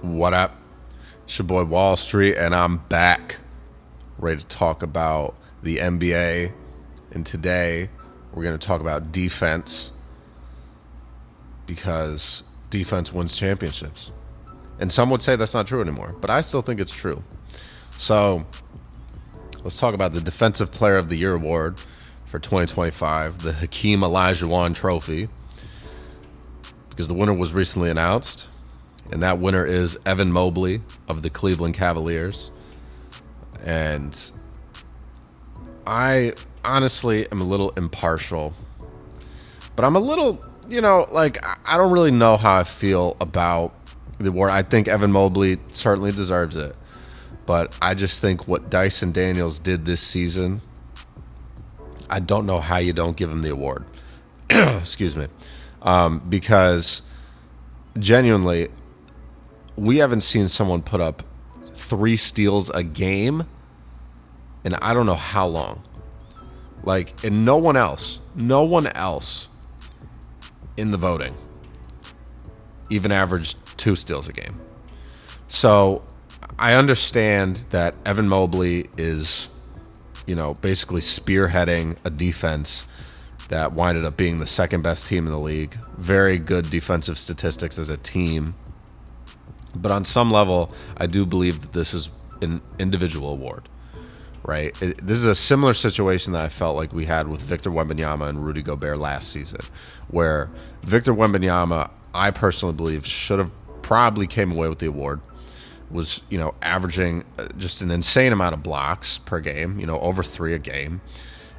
What up? It's your boy Wall Street, and I'm back, ready to talk about the NBA. And today, we're going to talk about defense because defense wins championships. And some would say that's not true anymore, but I still think it's true. So, let's talk about the Defensive Player of the Year award for 2025, the Hakeem Olajuwon Trophy, because the winner was recently announced. And that winner is Evan Mobley of the Cleveland Cavaliers. And I honestly am a little impartial. But I'm a little, I don't really know how I feel about the award. I think Evan Mobley certainly deserves it. But I just think what Dyson Daniels did this season, I don't know how you don't give him the award. Excuse me. Because genuinely, we haven't seen someone put up 3 steals a game in I don't know how long. And no one else in the voting even averaged 2 steals a game. So I understand that Evan Mobley is, basically spearheading a defense that winded up being the second best team in the league. Very good defensive statistics as a team. But on some level, I do believe that this is an individual award, right? This is a similar situation that I felt like we had with Victor Wembanyama and Rudy Gobert last season, where Victor Wembanyama, I personally believe, should have probably came away with the award, was, averaging just an insane amount of blocks per game, over 3 a game.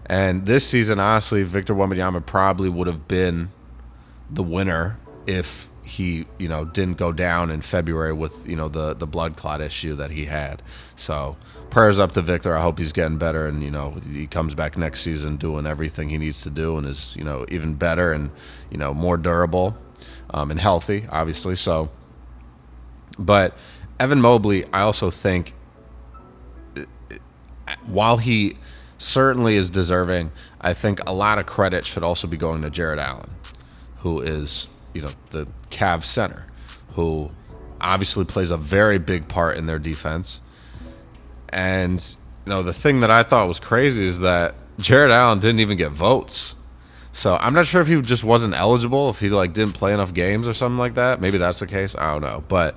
And this season, honestly, Victor Wembanyama probably would have been the winner if he, didn't go down in February with, the blood clot issue that he had. So prayers up to Victor. I hope he's getting better and, he comes back next season doing everything he needs to do and is, even better and, more durable and healthy, obviously. So, but Evan Mobley, I also think, while he certainly is deserving, I think a lot of credit should also be going to Jared Allen, who is, the Cavs center, who obviously plays a very big part in their defense. And, the thing that I thought was crazy is that Jared Allen didn't even get votes. So I'm not sure if he just wasn't eligible, if he didn't play enough games or something like that. Maybe that's the case. I don't know. But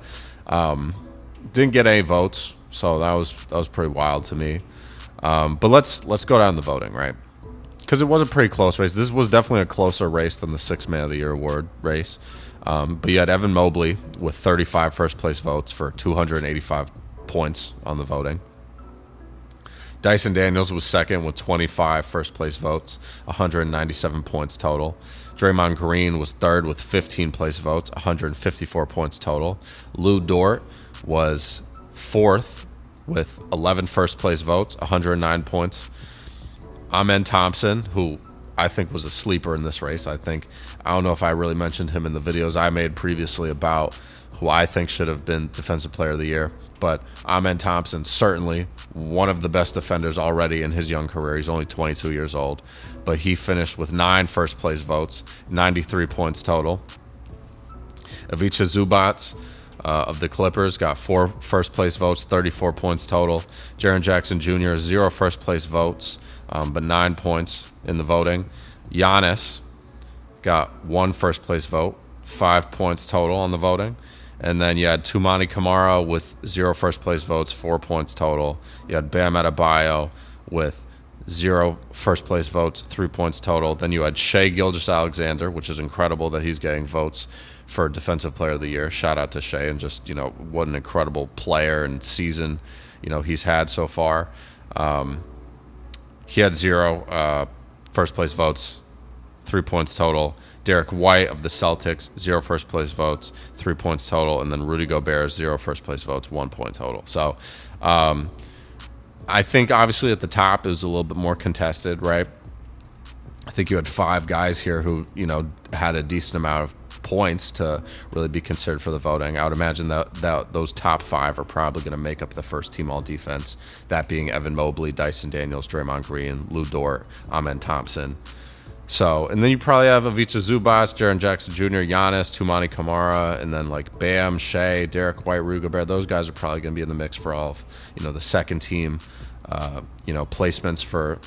didn't get any votes. So that was pretty wild to me. But let's go down the voting, right? Because it was a pretty close race. This was definitely a closer race than the 6th Man of the Year award race. But you had Evan Mobley with 35 first-place votes for 285 points on the voting. Dyson Daniels was second with 25 first-place votes, 197 points total. Draymond Green was third with 15 place votes, 154 points total. Lou Dort was fourth with 11 first-place votes, 109 points. Amen Thompson, who I think was a sleeper in this race. I don't know if I really mentioned him in the videos I made previously about who I think should have been Defensive Player of the Year. But Amen Thompson, certainly one of the best defenders already in his young career. He's only 22 years old. But he finished with 9 first-place votes, 93 points total. Ivica Zubac of the Clippers got 4 first-place votes, 34 points total. Jaren Jackson Jr., 0 first-place votes, but 9 points in the voting. Giannis got 1 first-place vote, 5 points total on the voting. And then you had Toumani Camara with 0 first-place votes, 4 points total. You had Bam Adebayo with 0 first-place votes, 3 points total. Then you had Shai Gilgeous-Alexander, which is incredible that he's getting votes for Defensive Player of the Year. Shout out to Shai, and just, what an incredible player and season, he's had so far. He had 0 first-place votes, 3 points total. Derek White of the Celtics, 0 first-place votes, 3 points total. And then Rudy Gobert, 0 first-place votes, 1 point total. So I think, obviously, at the top, it was a little bit more contested, right? I think you had 5 guys here who, had a decent amount of points to really be considered for the voting. I would imagine that those top 5 are probably going to make up the first team all defense, that being Evan Mobley, Dyson Daniels, Draymond Green, Lou Dort, Amen Thompson. So, and then you probably have Ivica Zubac, Jaren Jackson Jr., Giannis, Tumani Kamara, and then like Bam, Shea, Derek White, Rudy Gobert. Those guys are probably going to be in the mix for all of, the second team, placements for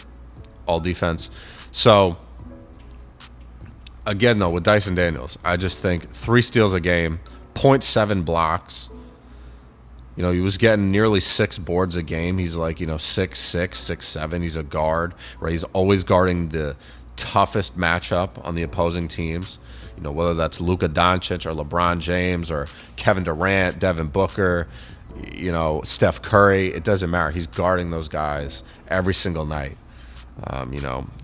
all defense. So, again, though, with Dyson Daniels, I just think 3 steals a game, 0.7 blocks. He was getting nearly 6 boards a game. He's like, 6'6", 6'7". He's a guard, right? He's always guarding the toughest matchup on the opposing teams. Whether that's Luka Doncic or LeBron James or Kevin Durant, Devin Booker, Steph Curry. It doesn't matter. He's guarding those guys every single night.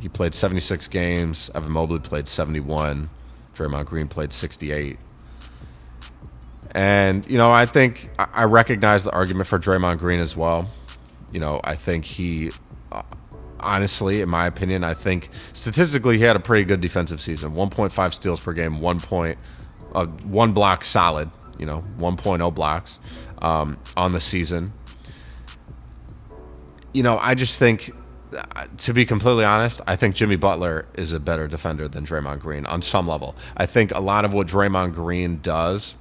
He played 76 games. Evan Mobley played 71. Draymond Green played 68. And, I think I recognize the argument for Draymond Green as well. I think he, honestly, in my opinion, I think statistically he had a pretty good defensive season. 1.5 steals per game, 1 block solid, 1.0 blocks on the season. I just think, to be completely honest, I think Jimmy Butler is a better defender than Draymond Green on some level. I think a lot of what Draymond Green does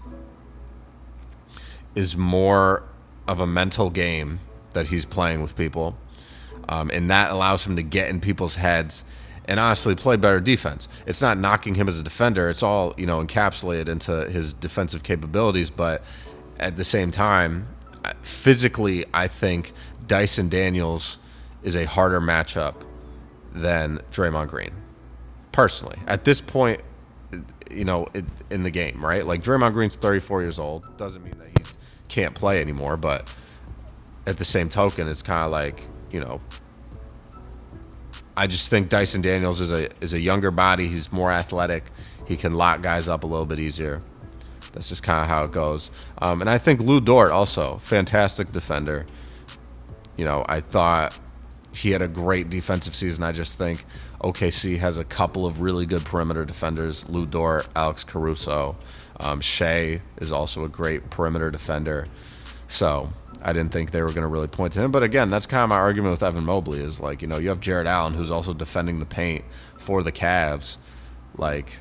is more of a mental game that he's playing with people. And that allows him to get in people's heads and honestly play better defense. It's not knocking him as a defender. It's all, encapsulated into his defensive capabilities. But at the same time, physically, I think Dyson Daniels is a harder matchup than Draymond Green. Personally, at this point, in the game, right? Like Draymond Green's 34 years old. Doesn't mean that he can't play anymore, but at the same token, it's kind of like, I just think Dyson Daniels is a younger body. He's more athletic. He can lock guys up a little bit easier. That's just kind of how it goes. And I think Lou Dort also, fantastic defender. I thought he had a great defensive season. I just think OKC has a couple of really good perimeter defenders. Lou Dort, Alex Caruso. Shea is also a great perimeter defender. So I didn't think they were going to really point to him. But again, that's kind of my argument with Evan Mobley is like, you have Jared Allen who's also defending the paint for the Cavs. Like,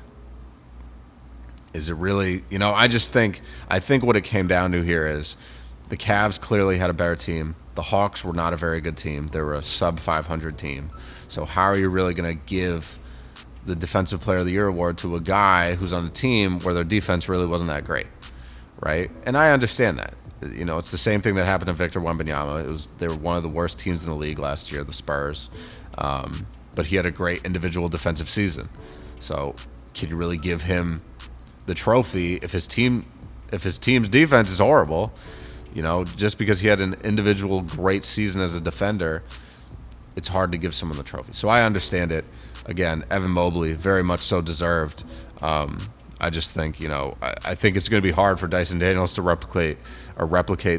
is it really, I think what it came down to here is the Cavs clearly had a better team. The Hawks were not a very good team. They were a sub 500 team. So how are you really going to give the Defensive Player of the Year award to a guy who's on a team where their defense really wasn't that great, right? And I understand that. It's the same thing that happened to Victor Wembanyama. They were one of the worst teams in the league last year, the Spurs. But he had a great individual defensive season. So can you really give him the trophy if his team's defense is horrible? Just because he had an individual great season as a defender, it's hard to give someone the trophy. So I understand it. Again, Evan Mobley, very much so deserved. I just think, I think it's going to be hard for Dyson Daniels to replicate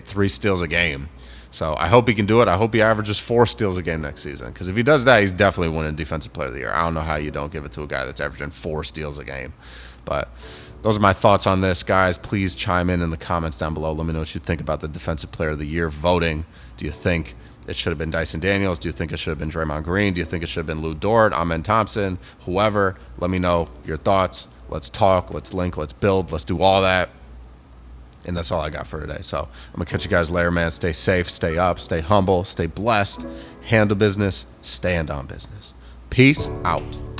3 steals a game. So I hope he can do it. I hope he averages 4 steals a game next season. Because if he does that, he's definitely winning Defensive Player of the Year. I don't know how you don't give it to a guy that's averaging 4 steals a game. But those are my thoughts on this, guys. Please chime in the comments down below. Let me know what you think about the Defensive Player of the Year voting. Do you think it should have been Dyson Daniels? Do you think it should have been Draymond Green? Do you think it should have been Lou Dort, Amen Thompson, whoever? Let me know your thoughts. Let's talk. Let's link. Let's build. Let's do all that. And that's all I got for today. So I'm going to catch you guys later, man. Stay safe, stay up, stay humble, stay blessed, handle business, stand on business. Peace out.